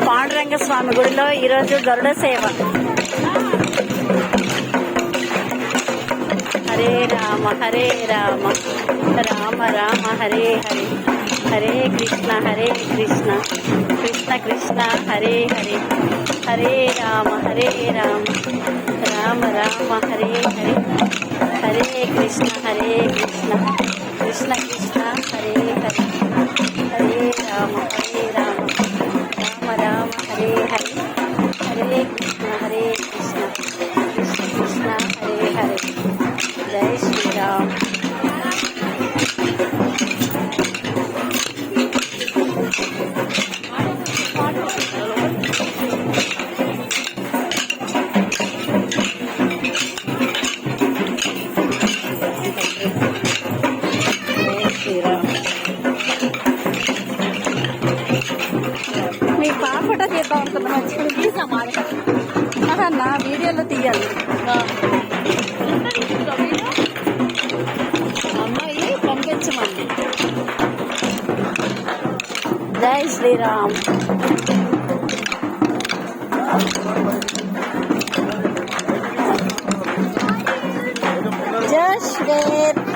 పాండురంగ స్వామి గుడిలో ఈరోజు గరుడ సేవ. హరే రామ హరే రామ రామ రామ హరే హరే, హరే కృష్ణ కృష్ణ కృష్ణ హరే హరే, హరే రామ రామ రామ హరే హరే, హరే కృష్ణ కృష్ణ కృష్ణ హరే హరే, హరే రామ రామ రామ హరే హరే, హరే కృష్ణ కృష్ణ కృష్ణ హరే హరే. జై శ్రీరామ్. మీ పాప ఫోటో తీద్దాం అనుకున్నాం. అదన్నా వీడియోలో తీయాలి. అమ్మాయి పంపించమండి. జై శ్రీరామ్. జై శ్రీరామ్.